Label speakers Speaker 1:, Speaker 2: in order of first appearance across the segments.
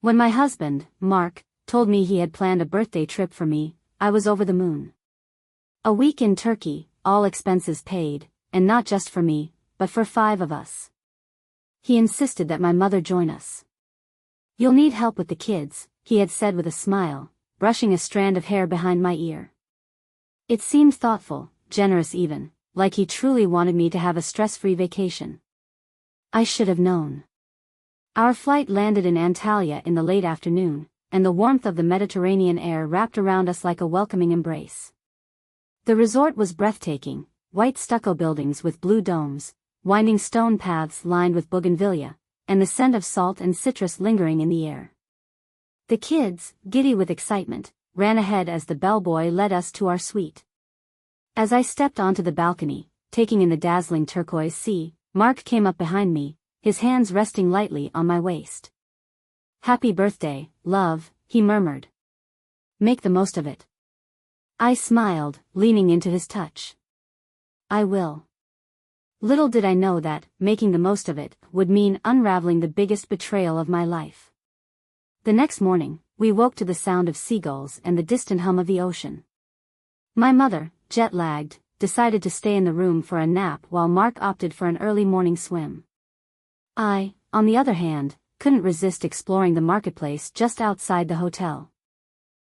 Speaker 1: When my husband, Mark, told me he had planned a birthday trip for me, I was over the moon. A week in Turkey, all expenses paid, and not just for me, but for 5 of us. He insisted that my mother join us. "You'll need help with the kids," he had said with a smile, brushing a strand of hair behind my ear. It seemed thoughtful, generous even, like he truly wanted me to have a stress-free vacation. I should have known. Our flight landed in Antalya in the late afternoon, and the warmth of the Mediterranean air wrapped around us like a welcoming embrace. The resort was breathtaking, white stucco buildings with blue domes, winding stone paths lined with bougainvillea, and the scent of salt and citrus lingering in the air. The kids, giddy with excitement, ran ahead as the bellboy led us to our suite. As I stepped onto the balcony, taking in the dazzling turquoise sea, Mark came up behind me, his hands resting lightly on my waist. "Happy birthday, love," he murmured. "Make the most of it." I smiled, leaning into his touch. "I will." Little did I know that, making the most of it, would mean unraveling the biggest betrayal of my life. The next morning, we woke to the sound of seagulls and the distant hum of the ocean. My mother, jet-lagged, decided to stay in the room for a nap while Mark opted for an early morning swim. I, on the other hand, couldn't resist exploring the marketplace just outside the hotel.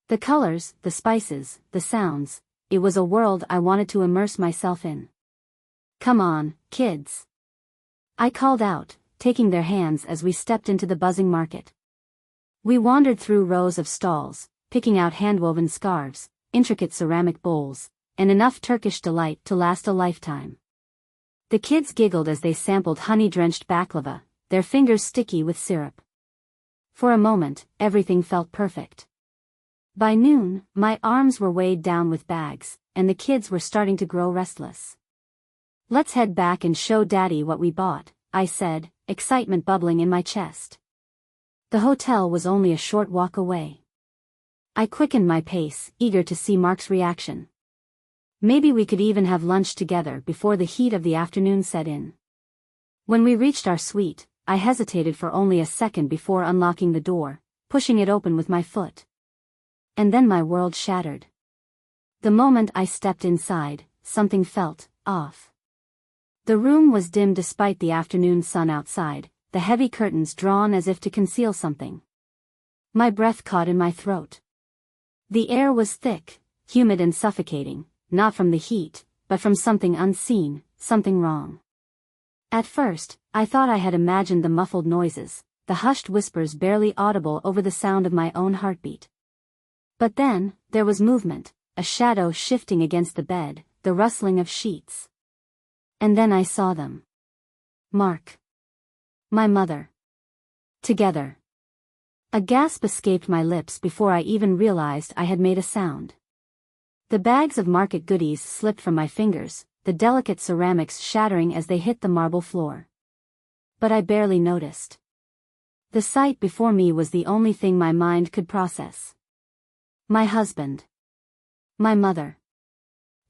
Speaker 1: The colors, the spices, the sounds, it was a world I wanted to immerse myself in. "Come on, kids," I called out, taking their hands as we stepped into the buzzing market. We wandered through rows of stalls, picking out hand-woven scarves, intricate ceramic bowls, and enough Turkish delight to last a lifetime. The kids giggled as they sampled honey-drenched baklava, their fingers sticky with syrup. For a moment, everything felt perfect. By noon, my arms were weighed down with bags, and the kids were starting to grow restless. "Let's head back and show Daddy what we bought," I said, excitement bubbling in my chest. The hotel was only a short walk away. I quickened my pace, eager to see Mark's reaction. Maybe we could even have lunch together before the heat of the afternoon set in. When we reached our suite, I hesitated for only a second before unlocking the door, pushing it open with my foot. And then my world shattered. The moment I stepped inside, something felt off. The room was dim despite the afternoon sun outside, the heavy curtains drawn as if to conceal something. My breath caught in my throat. The air was thick, humid and suffocating, not from the heat, but from something unseen, something wrong. At first, I thought I had imagined the muffled noises, the hushed whispers barely audible over the sound of my own heartbeat. But then, there was movement, a shadow shifting against the bed, the rustling of sheets. And then I saw them. Mark. My mother. Together. A gasp escaped my lips before I even realized I had made a sound. The bags of market goodies slipped from my fingers, the delicate ceramics shattering as they hit the marble floor. But I barely noticed. The sight before me was the only thing my mind could process. My husband. My mother.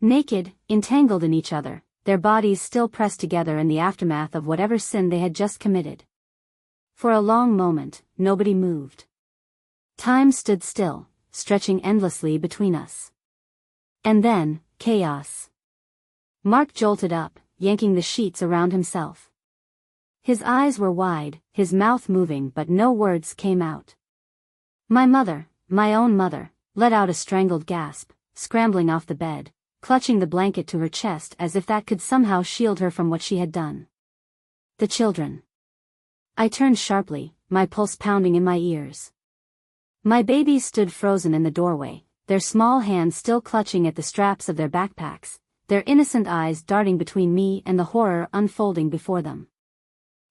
Speaker 1: Naked, entangled in each other, their bodies still pressed together in the aftermath of whatever sin they had just committed. For a long moment, nobody moved. Time stood still, stretching endlessly between us. And then, chaos. Mark jolted up, yanking the sheets around himself. His eyes were wide, his mouth moving, but no words came out. My mother, my own mother, let out a strangled gasp, scrambling off the bed, clutching the blanket to her chest as if that could somehow shield her from what she had done. The children. I turned sharply, my pulse pounding in my ears. My babies stood frozen in the doorway, their small hands still clutching at the straps of their backpacks, their innocent eyes darting between me and the horror unfolding before them.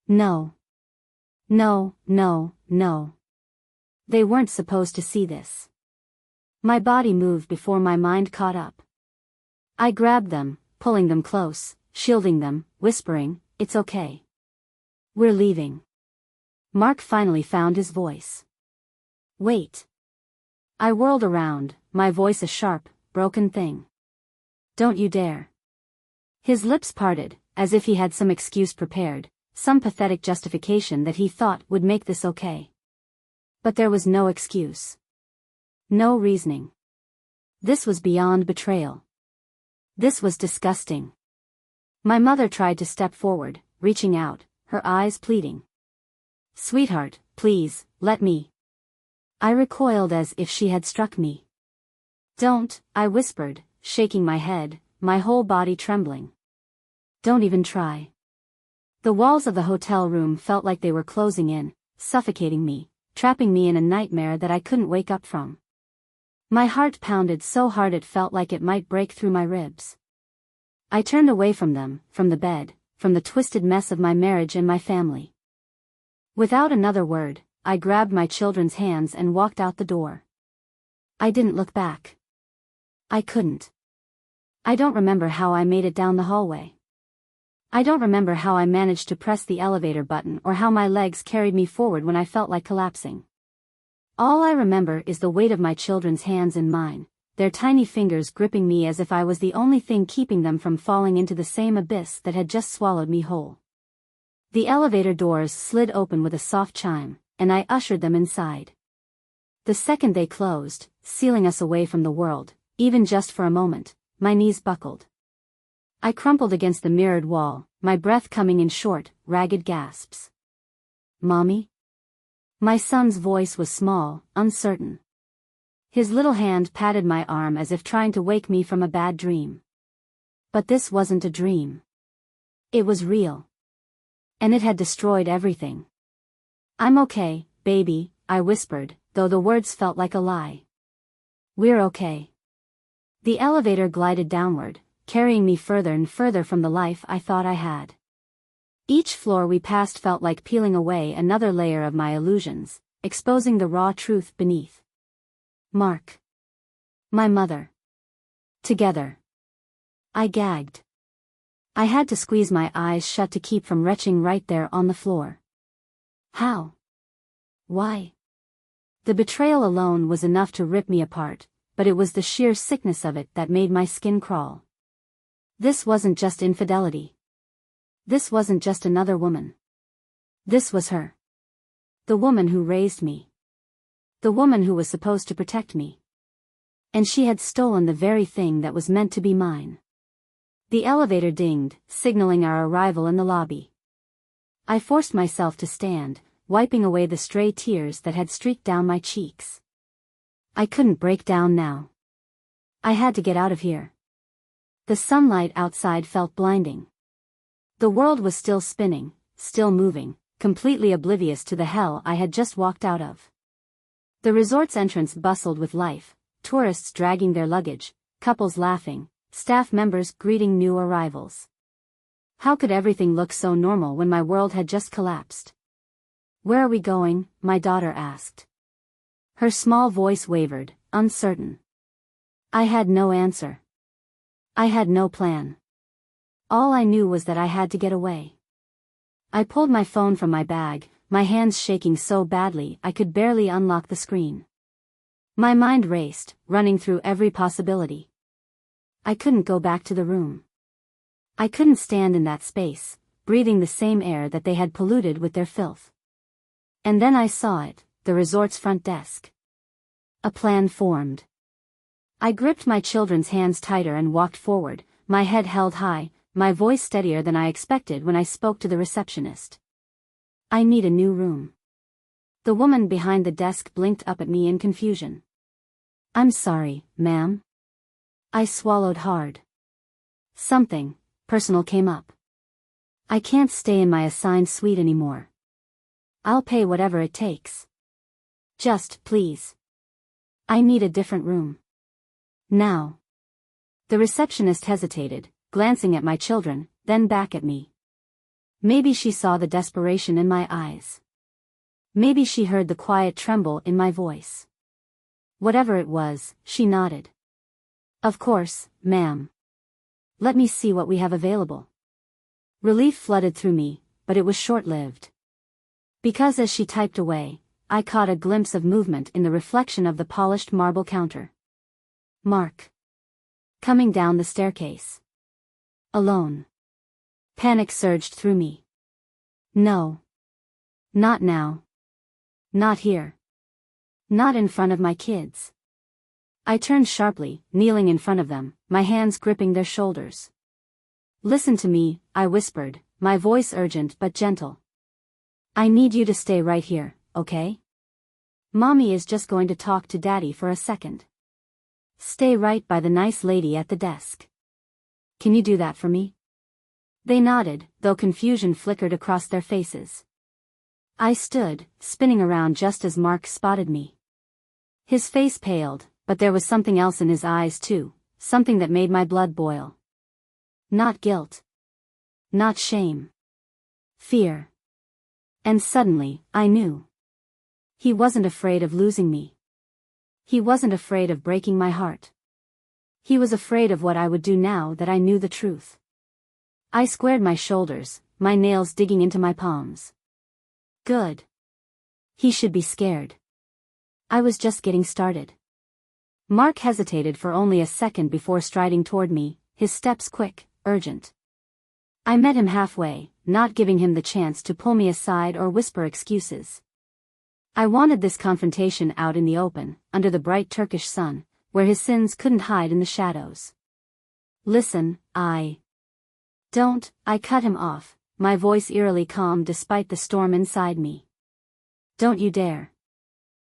Speaker 1: No. No, no, no. They weren't supposed to see this. My body moved before my mind caught up. I grabbed them, pulling them close, shielding them, whispering, "It's okay. We're leaving." Mark finally found his voice. "Wait." I whirled around, my voice a sharp, broken thing. "Don't you dare." His lips parted, as if he had some excuse prepared, some pathetic justification that he thought would make this okay. But there was no excuse. No reasoning. This was beyond betrayal. This was disgusting. My mother tried to step forward, reaching out, her eyes pleading. "Sweetheart, please, let me." I recoiled as if she had struck me. "Don't," I whispered, shaking my head, my whole body trembling. "Don't even try." The walls of the hotel room felt like they were closing in, suffocating me, trapping me in a nightmare that I couldn't wake up from. My heart pounded so hard it felt like it might break through my ribs. I turned away from them, from the bed, from the twisted mess of my marriage and my family. Without another word, I grabbed my children's hands and walked out the door. I didn't look back. I couldn't. I don't remember how I made it down the hallway. I don't remember how I managed to press the elevator button or how my legs carried me forward when I felt like collapsing. All I remember is the weight of my children's hands in mine, their tiny fingers gripping me as if I was the only thing keeping them from falling into the same abyss that had just swallowed me whole. The elevator doors slid open with a soft chime, and I ushered them inside. The second they closed, sealing us away from the world, even just for a moment, my knees buckled. I crumpled against the mirrored wall, my breath coming in short, ragged gasps. "Mommy?" My son's voice was small, uncertain. His little hand patted my arm as if trying to wake me from a bad dream. But this wasn't a dream. It was real. And it had destroyed everything. "I'm okay, baby," I whispered, though the words felt like a lie. "We're okay." The elevator glided downward, carrying me further and further from the life I thought I had. Each floor we passed felt like peeling away another layer of my illusions, exposing the raw truth beneath. Mark. My mother. Together. I gagged. I had to squeeze my eyes shut to keep from retching right there on the floor. How? Why? The betrayal alone was enough to rip me apart, but it was the sheer sickness of it that made my skin crawl. This wasn't just infidelity. This wasn't just another woman. This was her. The woman who raised me. The woman who was supposed to protect me. And she had stolen the very thing that was meant to be mine. The elevator dinged, signaling our arrival in the lobby. I forced myself to stand, wiping away the stray tears that had streaked down my cheeks. I couldn't break down now. I had to get out of here. The sunlight outside felt blinding. The world was still spinning, still moving, completely oblivious to the hell I had just walked out of. The resort's entrance bustled with life, tourists dragging their luggage, couples laughing, staff members greeting new arrivals. How could everything look so normal when my world had just collapsed? "Where are we going?" my daughter asked. Her small voice wavered, uncertain. I had no answer. I had no plan. All I knew was that I had to get away. I pulled my phone from my bag, my hands shaking so badly I could barely unlock the screen. My mind raced, running through every possibility. I couldn't go back to the room. I couldn't stand in that space, breathing the same air that they had polluted with their filth. And then I saw it, the resort's front desk. A plan formed. I gripped my children's hands tighter and walked forward, my head held high, my voice steadier than I expected when I spoke to the receptionist. "I need a new room." The woman behind the desk blinked up at me in confusion. "I'm sorry, ma'am." I swallowed hard. Something personal came up. "I can't stay in my assigned suite anymore. I'll pay whatever it takes. Just, please. I need a different room. Now." The receptionist hesitated, glancing at my children, then back at me. Maybe she saw the desperation in my eyes. Maybe she heard the quiet tremble in my voice. Whatever it was, she nodded. "Of course, ma'am. Let me see what we have available." Relief flooded through me, but it was short-lived. Because as she typed away, I caught a glimpse of movement in the reflection of the polished marble counter. Mark. Coming down the staircase. Alone. Panic surged through me. No. Not now. Not here. Not in front of my kids. I turned sharply, kneeling in front of them, my hands gripping their shoulders. Listen to me, I whispered, my voice urgent but gentle. I need you to stay right here, okay? Mommy is just going to talk to Daddy for a second. Stay right by the nice lady at the desk. Can you do that for me? They nodded, though confusion flickered across their faces. I stood, spinning around just as Mark spotted me. His face paled, but there was something else in his eyes too, something that made my blood boil. Not guilt. Not shame. Fear. And suddenly, I knew. He wasn't afraid of losing me. He wasn't afraid of breaking my heart. He was afraid of what I would do now that I knew the truth. I squared my shoulders, my nails digging into my palms. Good. He should be scared. I was just getting started. Mark hesitated for only a second before striding toward me, his steps quick, urgent. I met him halfway, not giving him the chance to pull me aside or whisper excuses. I wanted this confrontation out in the open, under the bright Turkish sun, where his sins couldn't hide in the shadows. Listen, I cut him off, my voice eerily calm despite the storm inside me. Don't you dare.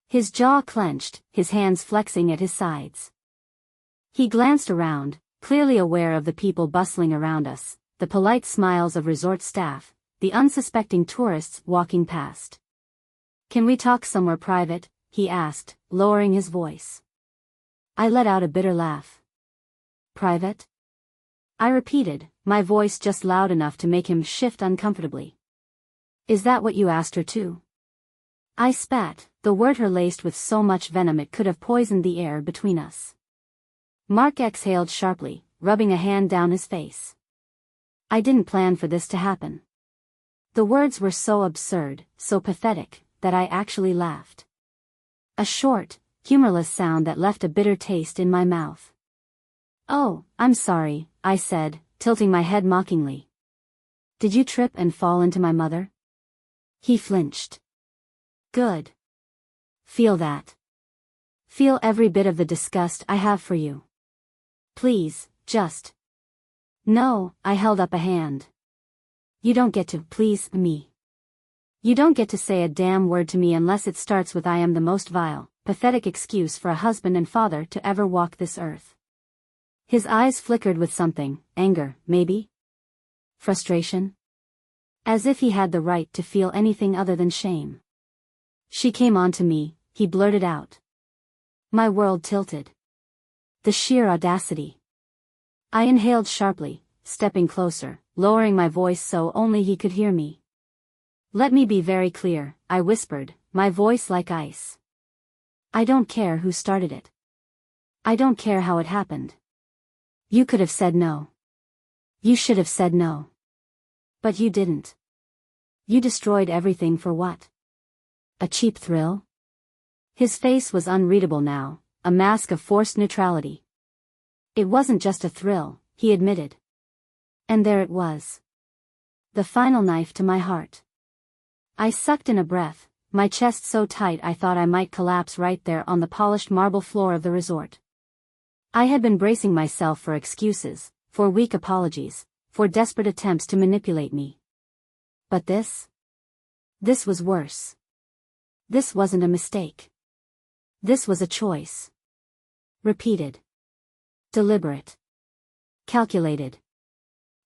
Speaker 1: His jaw clenched, his hands flexing at his sides. He glanced around, clearly aware of the people bustling around us, the polite smiles of resort staff, the unsuspecting tourists walking past. Can we talk somewhere private? He asked, lowering his voice. I let out a bitter laugh. Private? I repeated, my voice just loud enough to make him shift uncomfortably. Is that what you asked her to? I spat, the word her laced with so much venom it could have poisoned the air between us. Mark exhaled sharply, rubbing a hand down his face. I didn't plan for this to happen. The words were so absurd, so pathetic, that I actually laughed. A short, humorless sound that left a bitter taste in my mouth. Oh, I'm sorry, I said, tilting my head mockingly. Did you trip and fall into my mother? He flinched. Good. Feel that. Feel every bit of the disgust I have for you. Please, just. No, I held up a hand. You don't get to please me. You don't get to say a damn word to me unless it starts with I am the most vile, pathetic excuse for a husband and father to ever walk this earth. His eyes flickered with something, anger, maybe? Frustration? As if he had the right to feel anything other than shame. She came on to me, he blurted out. My world tilted. The sheer audacity. I inhaled sharply, stepping closer, lowering my voice so only he could hear me. Let me be very clear, I whispered, my voice like ice. I don't care who started it. I don't care how it happened. You could have said no. You should have said no. But you didn't. You destroyed everything for what? A cheap thrill? His face was unreadable now, a mask of forced neutrality. It wasn't just a thrill, he admitted. And there it was. The final knife to my heart. I sucked in a breath, my chest so tight I thought I might collapse right there on the polished marble floor of the resort. I had been bracing myself for excuses, for weak apologies, for desperate attempts to manipulate me. But this? This was worse. This wasn't a mistake. This was a choice. Repeated. Deliberate. Calculated.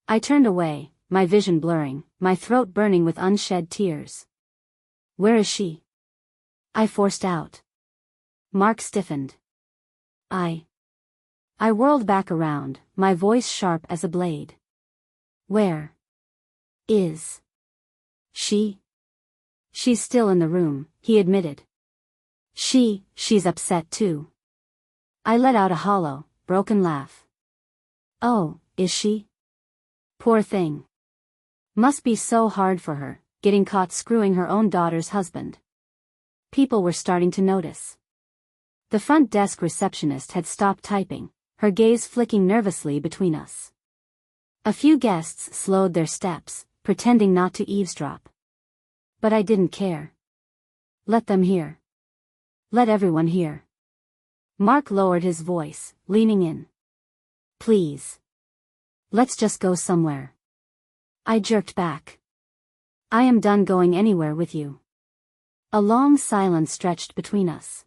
Speaker 1: I turned away, my vision blurring, my throat burning with unshed tears. Where is she? I forced out. Mark stiffened. I whirled back around, my voice sharp as a blade. Where is she? She's still in the room, he admitted. She's upset too. I let out a hollow, broken laugh. Oh, is she? Poor thing. Must be so hard for her, getting caught screwing her own daughter's husband. People were starting to notice. The front desk receptionist had stopped typing, her gaze flicking nervously between us. A few guests slowed their steps, pretending not to eavesdrop. But I didn't care. Let them hear. Let everyone hear. Mark lowered his voice, leaning in. Please. Let's just go somewhere. I jerked back. I am done going anywhere with you. A long silence stretched between us.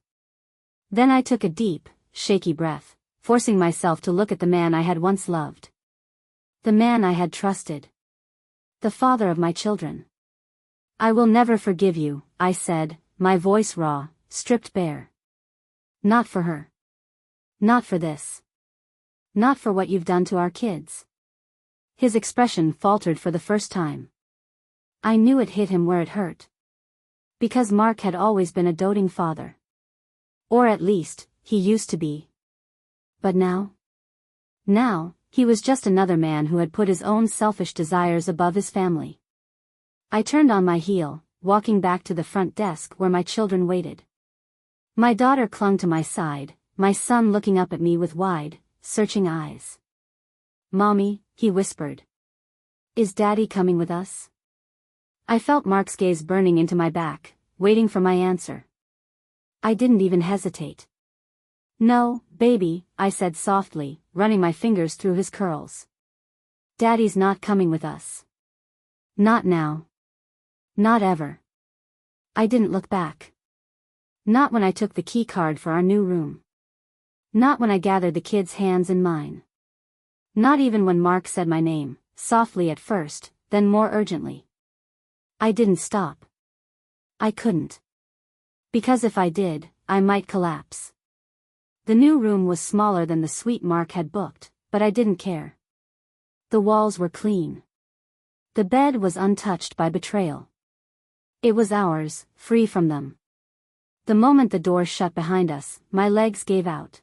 Speaker 1: Then I took a deep, shaky breath, forcing myself to look at the man I had once loved. The man I had trusted. The father of my children. I will never forgive you, I said, my voice raw, stripped bare. Not for her. Not for this. Not for what you've done to our kids. His expression faltered for the first time. I knew it hit him where it hurt. Because Mark had always been a doting father. Or at least, he used to be. But now? Now, he was just another man who had put his own selfish desires above his family. I turned on my heel, walking back to the front desk where my children waited. My daughter clung to my side, my son looking up at me with wide, searching eyes. Mommy, he whispered. Is Daddy coming with us? I felt Mark's gaze burning into my back, waiting for my answer. I didn't even hesitate. No, baby, I said softly, running my fingers through his curls. Daddy's not coming with us. Not now. Not ever. I didn't look back. Not when I took the key card for our new room. Not when I gathered the kids' hands in mine. Not even when Mark said my name, softly at first, then more urgently. I didn't stop. I couldn't. Because if I did, I might collapse. The new room was smaller than the suite Mark had booked, but I didn't care. The walls were clean. The bed was untouched by betrayal. It was ours, free from them. The moment the door shut behind us, my legs gave out.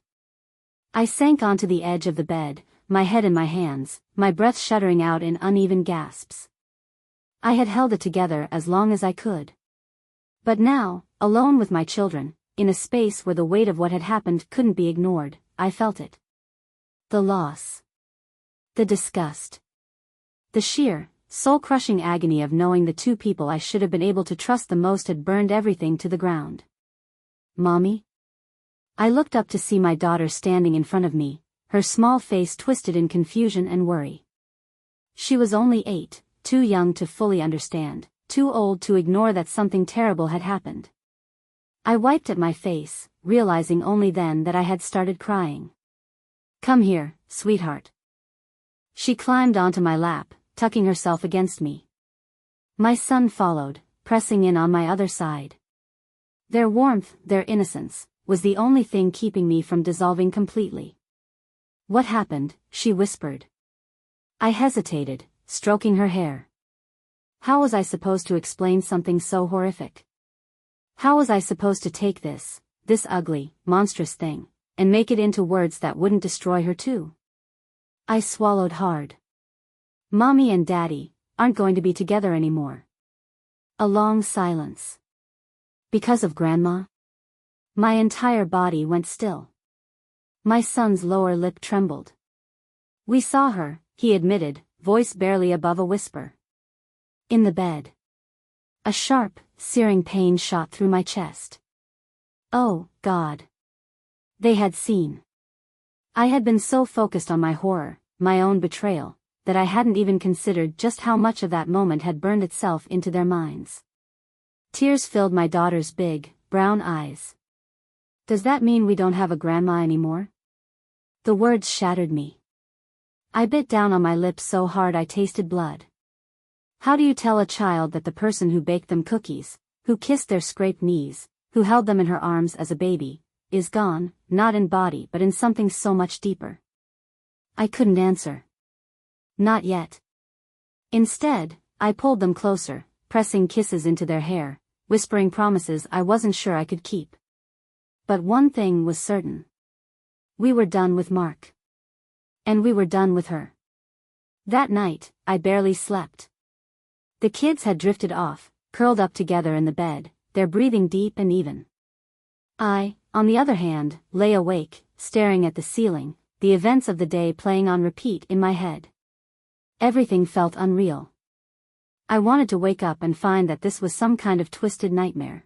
Speaker 1: I sank onto the edge of the bed, my head in my hands, my breath shuddering out in uneven gasps. I had held it together as long as I could. But now, alone with my children, in a space where the weight of what had happened couldn't be ignored, I felt it. The loss. The disgust. The sheer, soul-crushing agony of knowing the two people I should have been able to trust the most had burned everything to the ground. Mommy? I looked up to see my daughter standing in front of me, her small face twisted in confusion and worry. She was only 8, too young to fully understand, too old to ignore that something terrible had happened. I wiped at my face, realizing only then that I had started crying. Come here, sweetheart. She climbed onto my lap, tucking herself against me. My son followed, pressing in on my other side. Their warmth, their innocence, was the only thing keeping me from dissolving completely. What happened? She whispered. I hesitated, stroking her hair. How was I supposed to explain something so horrific? How was I supposed to take this ugly, monstrous thing, and make it into words that wouldn't destroy her too? I swallowed hard. Mommy and Daddy aren't going to be together anymore. A long silence. Because of Grandma? My entire body went still. My son's lower lip trembled. We saw her, he admitted, voice barely above a whisper. In the bed. A sharp, searing pain shot through my chest. Oh, God. They had seen. I had been so focused on my horror, my own betrayal, that I hadn't even considered just how much of that moment had burned itself into their minds. Tears filled my daughter's big, brown eyes. Does that mean we don't have a grandma anymore? The words shattered me. I bit down on my lips so hard I tasted blood. How do you tell a child that the person who baked them cookies, who kissed their scraped knees, who held them in her arms as a baby, is gone, not in body but in something so much deeper? I couldn't answer. Not yet. Instead, I pulled them closer, pressing kisses into their hair, whispering promises I wasn't sure I could keep. But one thing was certain. We were done with Mark. And we were done with her. That night, I barely slept. The kids had drifted off, curled up together in the bed, their breathing deep and even. I, on the other hand, lay awake, staring at the ceiling, the events of the day playing on repeat in my head. Everything felt unreal. I wanted to wake up and find that this was some kind of twisted nightmare.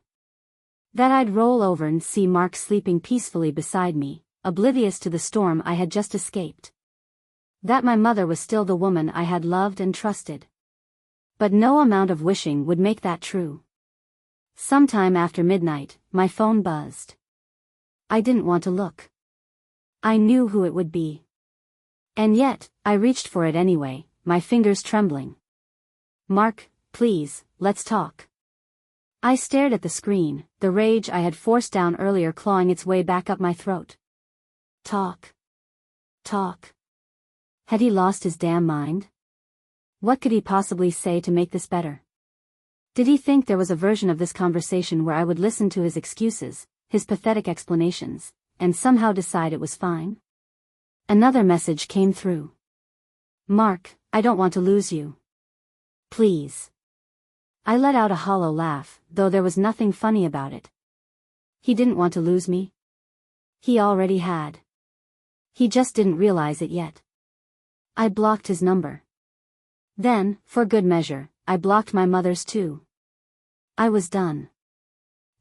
Speaker 1: That I'd roll over and see Mark sleeping peacefully beside me, oblivious to the storm I had just escaped. That my mother was still the woman I had loved and trusted. But no amount of wishing would make that true. Sometime after midnight, my phone buzzed. I didn't want to look. I knew who it would be. And yet, I reached for it anyway, my fingers trembling. "Mark, please, let's talk." I stared at the screen, the rage I had forced down earlier clawing its way back up my throat. Talk. Talk. Had he lost his damn mind? What could he possibly say to make this better? Did he think there was a version of this conversation where I would listen to his excuses, his pathetic explanations, and somehow decide it was fine? Another message came through. "Mark, I don't want to lose you. Please." I let out a hollow laugh, though there was nothing funny about it. He didn't want to lose me. He already had. He just didn't realize it yet. I blocked his number. Then, for good measure, I blocked my mother's too. I was done.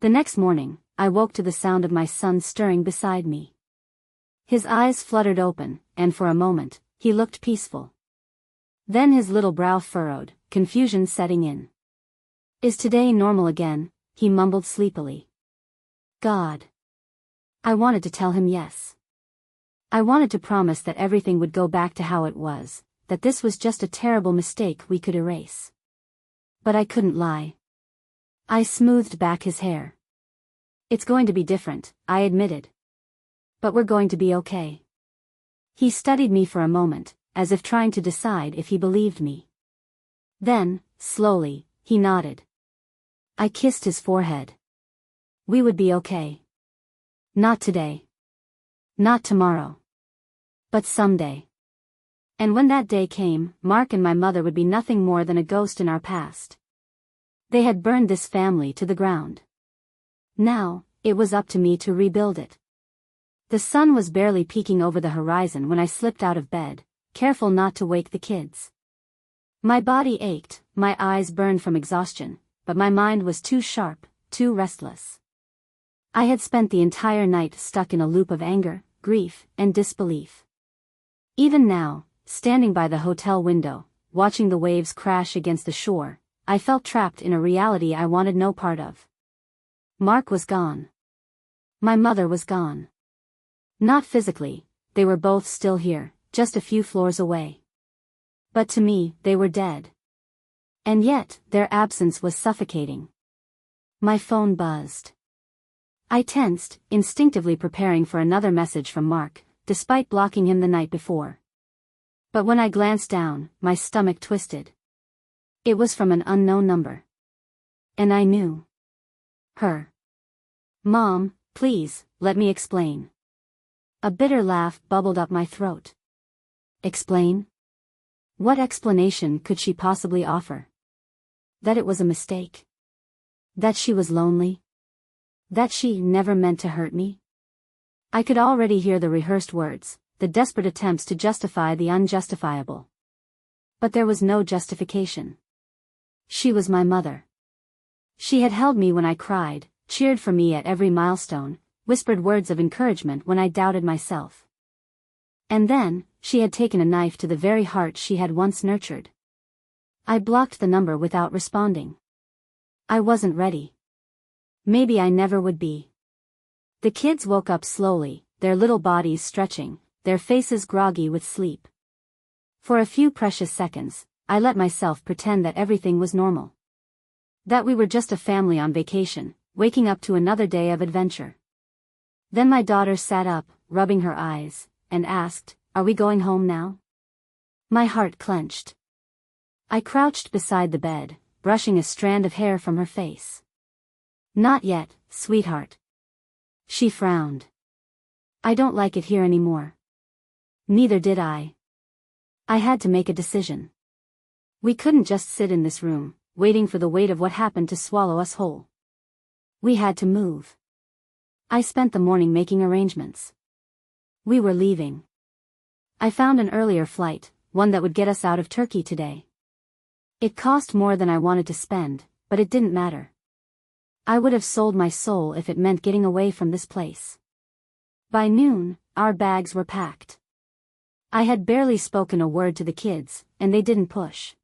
Speaker 1: The next morning, I woke to the sound of my son stirring beside me. His eyes fluttered open, and for a moment, he looked peaceful. Then his little brow furrowed, confusion setting in. "Is today normal again?" he mumbled sleepily. God. I wanted to tell him yes. I wanted to promise that everything would go back to how it was, that this was just a terrible mistake we could erase. But I couldn't lie. I smoothed back his hair. "It's going to be different," I admitted. "But we're going to be okay." He studied me for a moment, as if trying to decide if he believed me. Then, slowly, he nodded. I kissed his forehead. We would be okay. Not today. Not tomorrow. But someday. And when that day came, Mark and my mother would be nothing more than a ghost in our past. They had burned this family to the ground. Now, it was up to me to rebuild it. The sun was barely peeking over the horizon when I slipped out of bed, careful not to wake the kids. My body ached, my eyes burned from exhaustion, but my mind was too sharp, too restless. I had spent the entire night stuck in a loop of anger, grief, and disbelief. Even now, standing by the hotel window, watching the waves crash against the shore, I felt trapped in a reality I wanted no part of. Mark was gone. My mother was gone. Not physically, they were both still here, just a few floors away. But to me, they were dead. And yet, their absence was suffocating. My phone buzzed. I tensed, instinctively preparing for another message from Mark, despite blocking him the night before. But when I glanced down, my stomach twisted. It was from an unknown number. And I knew. Her. "Mom, please, let me explain." A bitter laugh bubbled up my throat. Explain? What explanation could she possibly offer? That it was a mistake? That she was lonely? That she never meant to hurt me? I could already hear the rehearsed words, the desperate attempts to justify the unjustifiable. But there was no justification. She was my mother. She had held me when I cried, cheered for me at every milestone, whispered words of encouragement when I doubted myself. And then, she had taken a knife to the very heart she had once nurtured. I blocked the number without responding. I wasn't ready. Maybe I never would be. The kids woke up slowly, their little bodies stretching, their faces groggy with sleep. For a few precious seconds, I let myself pretend that everything was normal. That we were just a family on vacation, waking up to another day of adventure. Then my daughter sat up, rubbing her eyes, and asked, "Are we going home now?" My heart clenched. I crouched beside the bed, brushing a strand of hair from her face. "Not yet, sweetheart." She frowned. "I don't like it here anymore." Neither did I. I had to make a decision. We couldn't just sit in this room, waiting for the weight of what happened to swallow us whole. We had to move. I spent the morning making arrangements. We were leaving. I found an earlier flight, one that would get us out of Turkey today. It cost more than I wanted to spend, but it didn't matter. I would have sold my soul if it meant getting away from this place. By noon, our bags were packed. I had barely spoken a word to the kids, and they didn't push.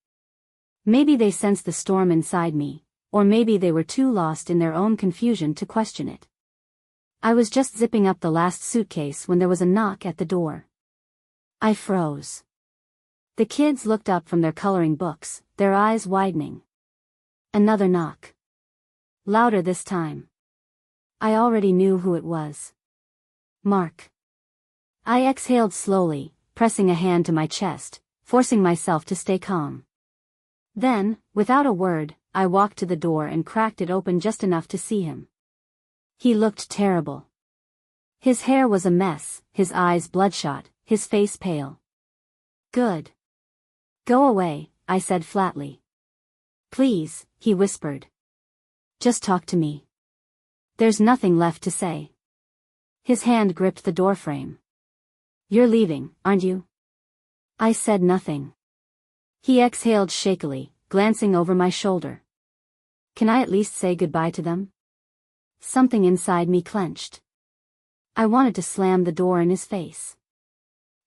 Speaker 1: Maybe they sensed the storm inside me, or maybe they were too lost in their own confusion to question it. I was just zipping up the last suitcase when there was a knock at the door. I froze. The kids looked up from their coloring books, their eyes widening. Another knock. Louder this time. I already knew who it was. Mark. I exhaled slowly, pressing a hand to my chest, forcing myself to stay calm. Then, without a word, I walked to the door and cracked it open just enough to see him. He looked terrible. His hair was a mess, his eyes bloodshot, his face pale. Good. Go away, I said flatly. Please, he whispered. Just talk to me. There's nothing left to say. His hand gripped the doorframe. You're leaving, aren't you? I said nothing. He exhaled shakily, glancing over my shoulder. Can I at least say goodbye to them? Something inside me clenched. I wanted to slam the door in his face.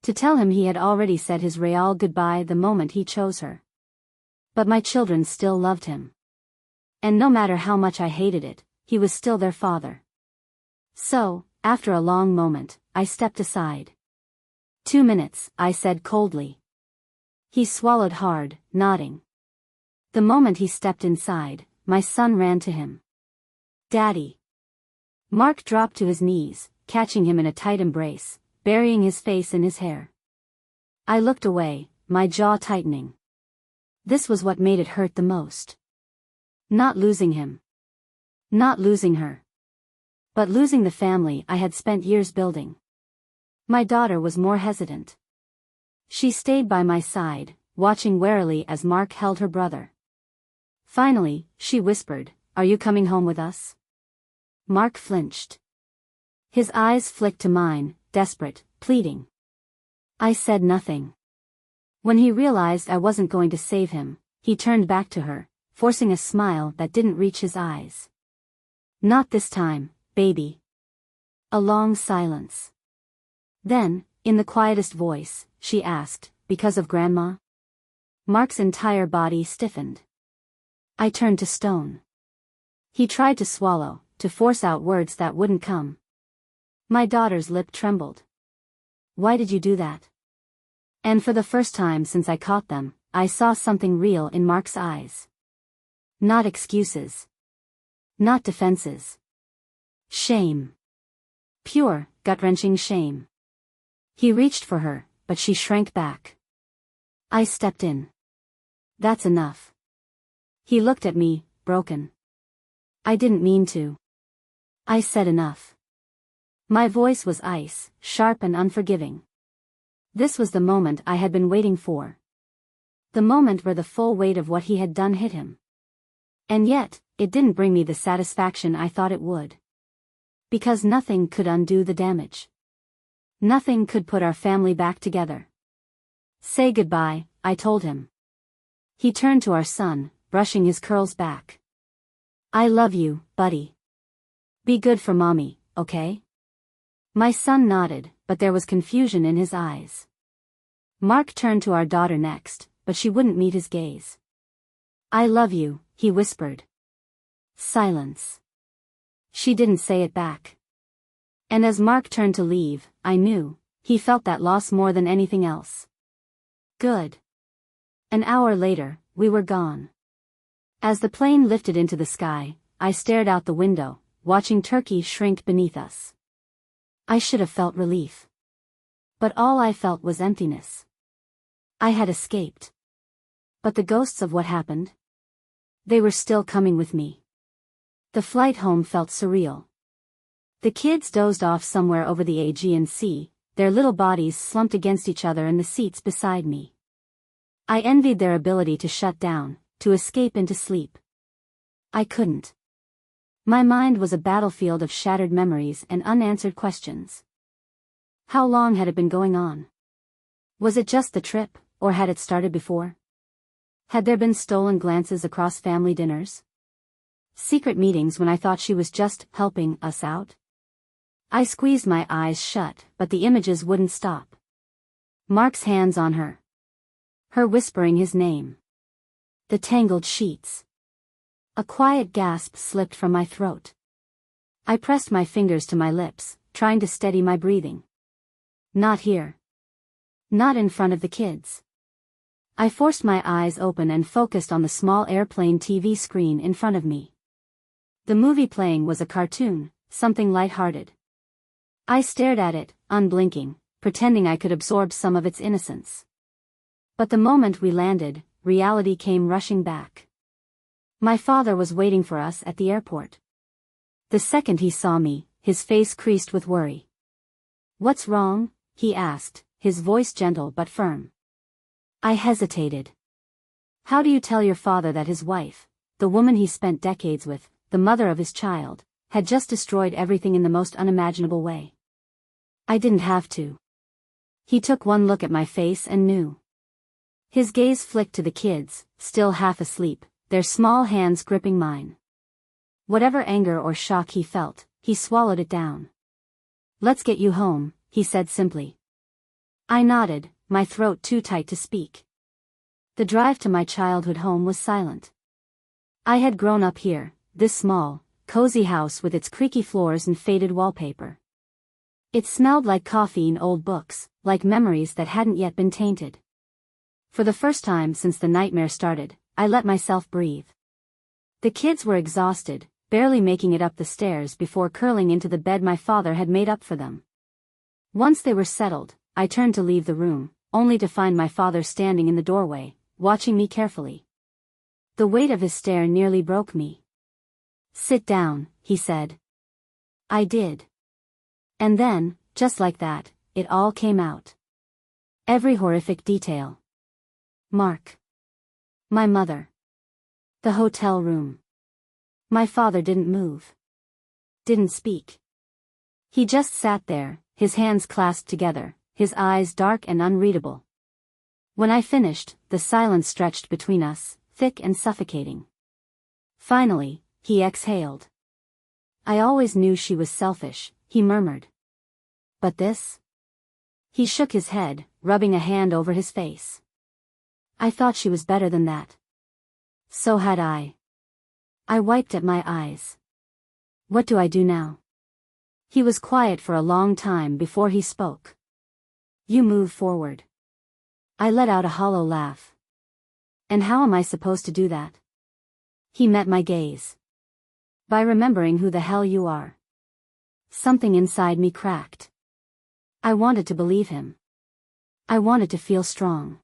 Speaker 1: To tell him he had already said his Real goodbye the moment he chose her. But my children still loved him. And no matter how much I hated it, he was still their father. So, after a long moment, I stepped aside. 2 minutes, I said coldly. He swallowed hard, nodding. The moment he stepped inside, my son ran to him. Daddy. Mark dropped to his knees, catching him in a tight embrace, burying his face in his hair. I looked away, my jaw tightening. This was what made it hurt the most. Not losing him. Not losing her. But losing the family I had spent years building. My daughter was more hesitant. She stayed by my side, watching warily as Mark held her brother. Finally, she whispered, "Are you coming home with us?" Mark flinched. His eyes flicked to mine, desperate, pleading. I said nothing. When he realized I wasn't going to save him, he turned back to her, forcing a smile that didn't reach his eyes. Not this time, baby. A long silence. Then, in the quietest voice, she asked, "Because of Grandma?" Mark's entire body stiffened. I turned to stone. He tried to swallow, to force out words that wouldn't come. My daughter's lip trembled. Why did you do that? And for the first time since I caught them, I saw something real in Mark's eyes. Not excuses. Not defenses. Shame. Pure, gut-wrenching shame. He reached for her, but she shrank back. I stepped in. That's enough. He looked at me, broken. I didn't mean to. I said enough. My voice was ice, sharp and unforgiving. This was the moment I had been waiting for. The moment where the full weight of what he had done hit him. And yet, it didn't bring me the satisfaction I thought it would. Because nothing could undo the damage. Nothing could put our family back together. Say goodbye, I told him. He turned to our son, brushing his curls back. I love you, buddy. Be good for mommy, okay? My son nodded, but there was confusion in his eyes. Mark turned to our daughter next, but she wouldn't meet his gaze. I love you, he whispered. Silence. She didn't say it back. And as Mark turned to leave, I knew, he felt that loss more than anything else. Good. An hour later, we were gone. As the plane lifted into the sky, I stared out the window, watching Turkey shrink beneath us. I should have felt relief. But all I felt was emptiness. I had escaped. But the ghosts of what happened? They were still coming with me. The flight home felt surreal. The kids dozed off somewhere over the Aegean Sea, their little bodies slumped against each other in the seats beside me. I envied their ability to shut down, to escape into sleep. I couldn't. My mind was a battlefield of shattered memories and unanswered questions. How long had it been going on? Was it just the trip, or had it started before? Had there been stolen glances across family dinners? Secret meetings when I thought she was just helping us out? I squeezed my eyes shut, but the images wouldn't stop. Mark's hands on her. Her whispering his name. The tangled sheets. A quiet gasp slipped from my throat. I pressed my fingers to my lips, trying to steady my breathing. Not here. Not in front of the kids. I forced my eyes open and focused on the small airplane TV screen in front of me. The movie playing was a cartoon, something light-hearted. I stared at it, unblinking, pretending I could absorb some of its innocence. But the moment we landed, reality came rushing back. My father was waiting for us at the airport. The second he saw me, his face creased with worry. "What's wrong?" he asked, his voice gentle but firm. I hesitated. How do you tell your father that his wife, the woman he spent decades with, the mother of his child, had just destroyed everything in the most unimaginable way? I didn't have to. He took one look at my face and knew. His gaze flicked to the kids, still half asleep, their small hands gripping mine. Whatever anger or shock he felt, he swallowed it down. "Let's get you home," he said simply. I nodded, my throat too tight to speak. The drive to my childhood home was silent. I had grown up here, this small, cozy house with its creaky floors and faded wallpaper. It smelled like coffee and old books, like memories that hadn't yet been tainted. For the first time since the nightmare started, I let myself breathe. The kids were exhausted, barely making it up the stairs before curling into the bed my father had made up for them. Once they were settled, I turned to leave the room, only to find my father standing in the doorway, watching me carefully. The weight of his stare nearly broke me. "Sit down," he said. I did. And then, just like that, it all came out. Every horrific detail. Mark. My mother. The hotel room. My father didn't move. Didn't speak. He just sat there, his hands clasped together, his eyes dark and unreadable. When I finished, the silence stretched between us, thick and suffocating. Finally, he exhaled. "I always knew she was selfish," he murmured. "But this?" He shook his head, rubbing a hand over his face. "I thought she was better than that." So had I. I wiped at my eyes. "What do I do now?" He was quiet for a long time before he spoke. "You move forward." I let out a hollow laugh. "And how am I supposed to do that?" He met my gaze. "By remembering who the hell you are." Something inside me cracked. I wanted to believe him. I wanted to feel strong.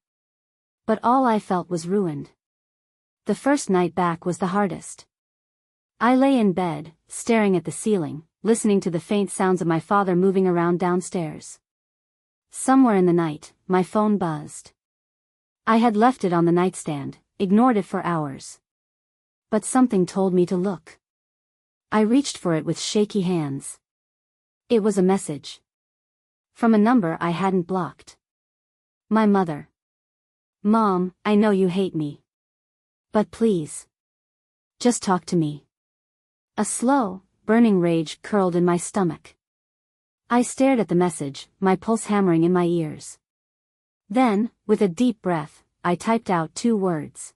Speaker 1: But all I felt was ruined. The first night back was the hardest. I lay in bed, staring at the ceiling, listening to the faint sounds of my father moving around downstairs. Somewhere in the night, my phone buzzed. I had left it on the nightstand, ignored it for hours. But something told me to look. I reached for it with shaky hands. It was a message. From a number I hadn't blocked. My mother. "Mom, I know you hate me. But please. Just talk to me." A slow, burning rage curled in my stomach. I stared at the message, my pulse hammering in my ears. Then, with a deep breath, I typed out 2 words.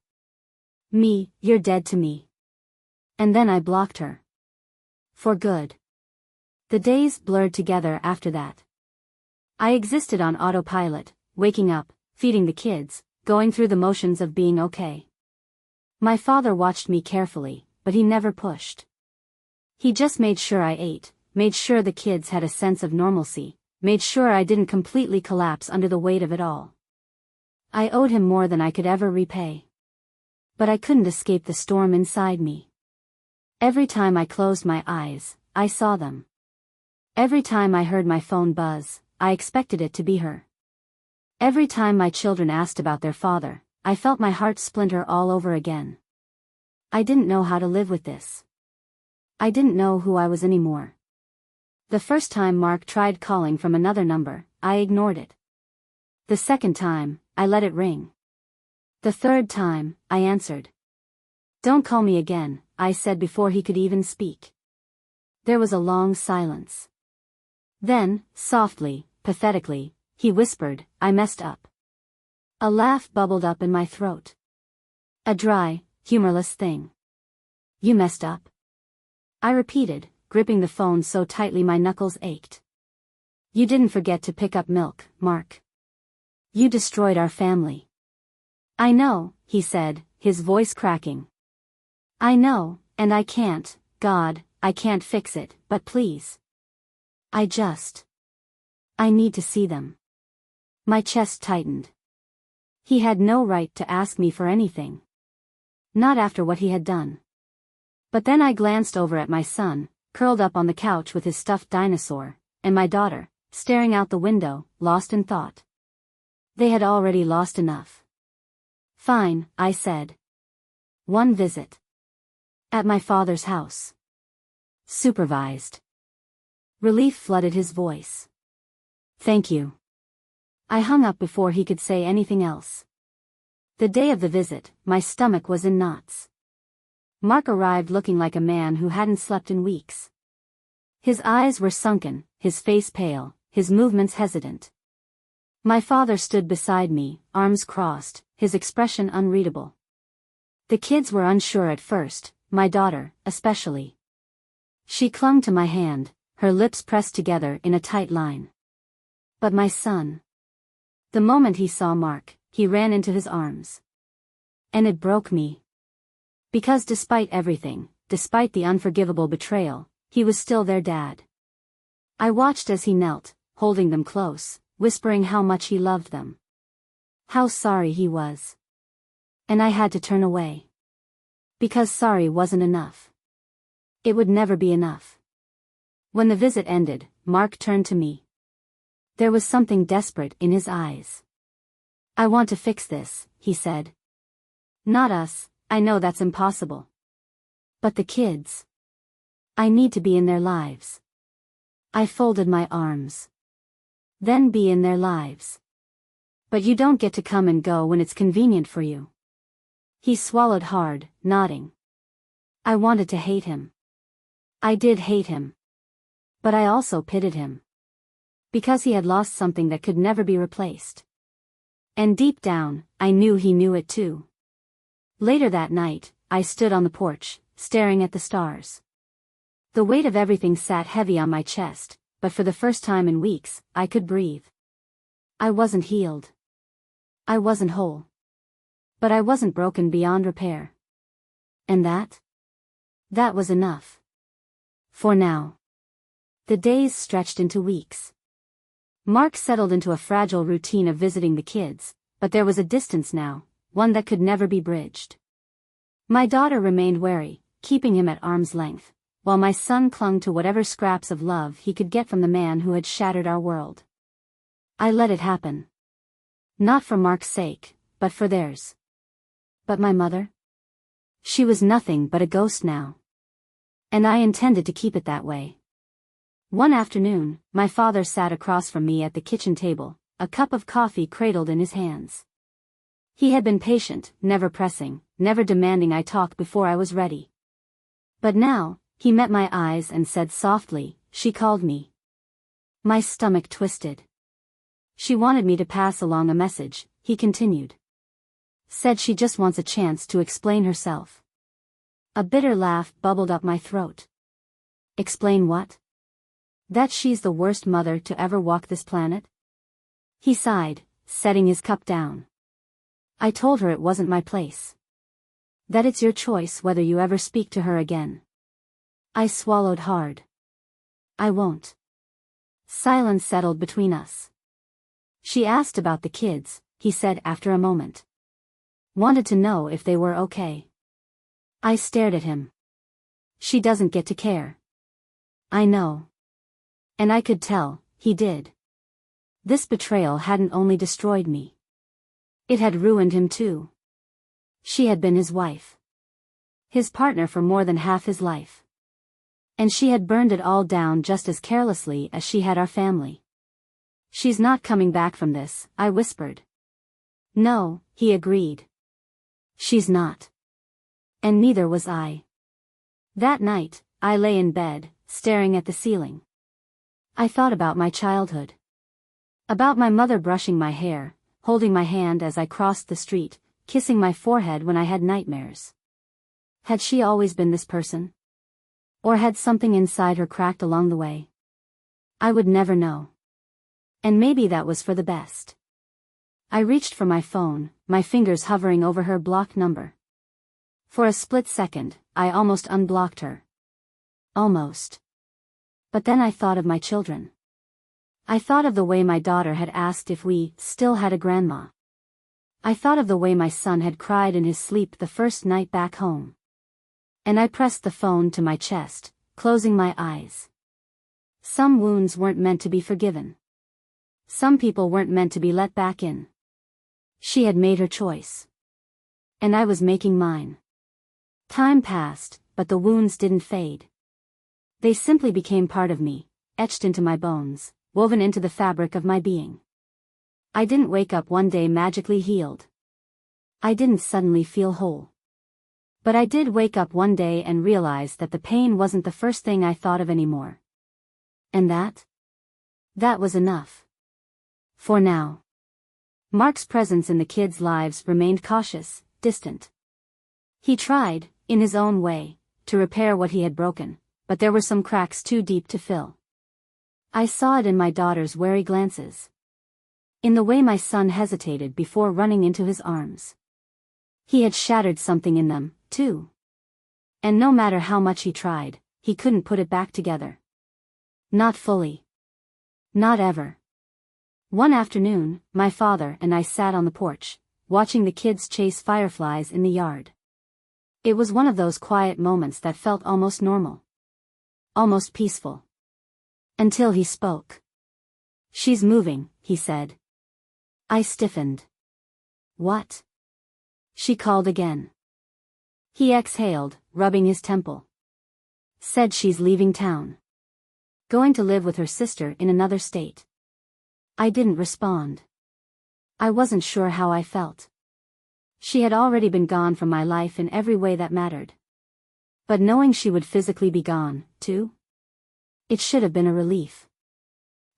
Speaker 1: "Me, you're dead to me." And then I blocked her. For good. The days blurred together after that. I existed on autopilot, waking up, feeding the kids, going through the motions of being okay. My father watched me carefully, but he never pushed. He just made sure I ate, made sure the kids had a sense of normalcy, made sure I didn't completely collapse under the weight of it all. I owed him more than I could ever repay. But I couldn't escape the storm inside me. Every time I closed my eyes, I saw them. Every time I heard my phone buzz, I expected it to be her. Every time my children asked about their father, I felt my heart splinter all over again. I didn't know how to live with this. I didn't know who I was anymore. The first time Mark tried calling from another number, I ignored it. The second time, I let it ring. The third time, I answered. Don't call me again, I said before he could even speak. There was a long silence. Then, softly, pathetically, he whispered, I messed up. A laugh bubbled up in my throat. A dry, humorless thing. You messed up? I repeated, gripping the phone so tightly my knuckles ached. You didn't forget to pick up milk, Mark. You destroyed our family. I know, he said, his voice cracking. I know, and I can't, God, I can't fix it, but please. I need to see them. My chest tightened. He had no right to ask me for anything. Not after what he had done. But then I glanced over at my son, curled up on the couch with his stuffed dinosaur, and my daughter, staring out the window, lost in thought. They had already lost enough. Fine, I said. One visit. At my father's house. Supervised. Relief flooded his voice. Thank you. I hung up before he could say anything else. The day of the visit, my stomach was in knots. Mark arrived looking like a man who hadn't slept in weeks. His eyes were sunken, his face pale, his movements hesitant. My father stood beside me, arms crossed, his expression unreadable. The kids were unsure at first, my daughter, especially. She clung to my hand, her lips pressed together in a tight line. But my son. The moment he saw Mark, he ran into his arms. And it broke me. Because despite everything, despite the unforgivable betrayal, he was still their dad. I watched as he knelt, holding them close, whispering how much he loved them. How sorry he was. And I had to turn away. Because sorry wasn't enough. It would never be enough. When the visit ended, Mark turned to me. There was something desperate in his eyes. I want to fix this, he said. Not us, I know that's impossible. But the kids. I need to be in their lives. I folded my arms. Then be in their lives. But you don't get to come and go when it's convenient for you. He swallowed hard, nodding. I wanted to hate him. I did hate him. But I also pitied him. Because he had lost something that could never be replaced. And deep down, I knew he knew it too. Later that night, I stood on the porch, staring at the stars. The weight of everything sat heavy on my chest, but for the first time in weeks, I could breathe. I wasn't healed. I wasn't whole. But I wasn't broken beyond repair. And that? That was enough. For now. The days stretched into weeks. Mark settled into a fragile routine of visiting the kids, but there was a distance now, one that could never be bridged. My daughter remained wary, keeping him at arm's length, while my son clung to whatever scraps of love he could get from the man who had shattered our world. I let it happen. Not for Mark's sake, but for theirs. But my mother? She was nothing but a ghost now. And I intended to keep it that way. One afternoon, my father sat across from me at the kitchen table, a cup of coffee cradled in his hands. He had been patient, never pressing, never demanding I talk before I was ready. But now, he met my eyes and said softly, "She called me." My stomach twisted. She wanted me to pass along a message, he continued. Said she just wants a chance to explain herself. A bitter laugh bubbled up my throat. Explain what? That she's the worst mother to ever walk this planet? He sighed, setting his cup down. I told her it wasn't my place. That it's your choice whether you ever speak to her again. I swallowed hard. I won't. Silence settled between us. She asked about the kids, he said after a moment. Wanted to know if they were okay. I stared at him. She doesn't get to care. I know. And I could tell, he did. This betrayal hadn't only destroyed me. It had ruined him too. She had been his wife. His partner for more than half his life. And she had burned it all down just as carelessly as she had our family. She's not coming back from this, I whispered. No, he agreed. She's not. And neither was I. That night, I lay in bed, staring at the ceiling. I thought about my childhood. About my mother brushing my hair, holding my hand as I crossed the street, kissing my forehead when I had nightmares. Had she always been this person? Or had something inside her cracked along the way? I would never know. And maybe that was for the best. I reached for my phone, my fingers hovering over her blocked number. For a split second, I almost unblocked her. Almost. But then I thought of my children. I thought of the way my daughter had asked if we still had a grandma. I thought of the way my son had cried in his sleep the first night back home. And I pressed the phone to my chest, closing my eyes. Some wounds weren't meant to be forgiven. Some people weren't meant to be let back in. She had made her choice. And I was making mine. Time passed, but the wounds didn't fade. They simply became part of me, etched into my bones, woven into the fabric of my being. I didn't wake up one day magically healed. I didn't suddenly feel whole. But I did wake up one day and realize that the pain wasn't the first thing I thought of anymore. And that was enough. For now. Mark's presence in the kids' lives remained cautious, distant. He tried, in his own way, to repair what he had broken, but there were some cracks too deep to fill. I saw it in my daughter's wary glances. In the way my son hesitated before running into his arms. He had shattered something in them, too. And no matter how much he tried, he couldn't put it back together. Not fully. Not ever. One afternoon, my father and I sat on the porch, watching the kids chase fireflies in the yard. It was one of those quiet moments that felt almost normal. Almost peaceful. Until he spoke. "She's moving," he said. I stiffened. "What?" She called again. He exhaled, rubbing his temple. "Said she's leaving town. Going to live with her sister in another state." I didn't respond. I wasn't sure how I felt. She had already been gone from my life in every way that mattered. But knowing she would physically be gone, too? It should have been a relief.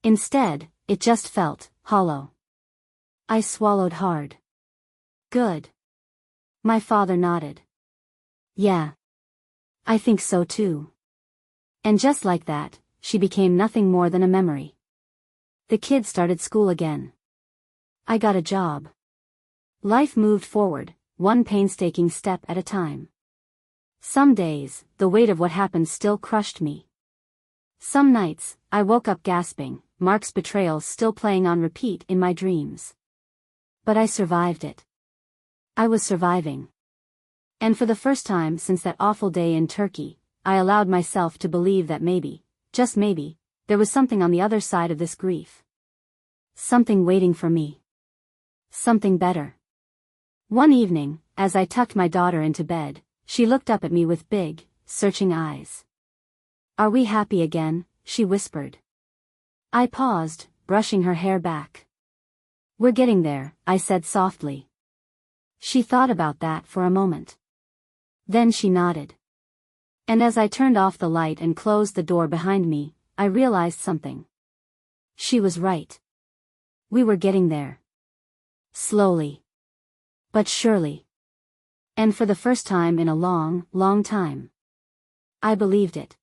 Speaker 1: Instead, it just felt hollow. I swallowed hard. "Good." My father nodded. "Yeah. I think so too." And just like that, she became nothing more than a memory. The kids started school again. I got a job. Life moved forward, one painstaking step at a time. Some days, the weight of what happened still crushed me. Some nights, I woke up gasping, Mark's betrayal still playing on repeat in my dreams. But I survived it. I was surviving. And for the first time since that awful day in Turkey, I allowed myself to believe that maybe, just maybe, there was something on the other side of this grief. Something waiting for me. Something better. One evening, as I tucked my daughter into bed, she looked up at me with big, searching eyes. "Are we happy again?" she whispered. I paused, brushing her hair back. "We're getting there," I said softly. She thought about that for a moment. Then she nodded. And as I turned off the light and closed the door behind me, I realized something. She was right. We were getting there. Slowly. But surely. And for the first time in a long, long time. I believed it.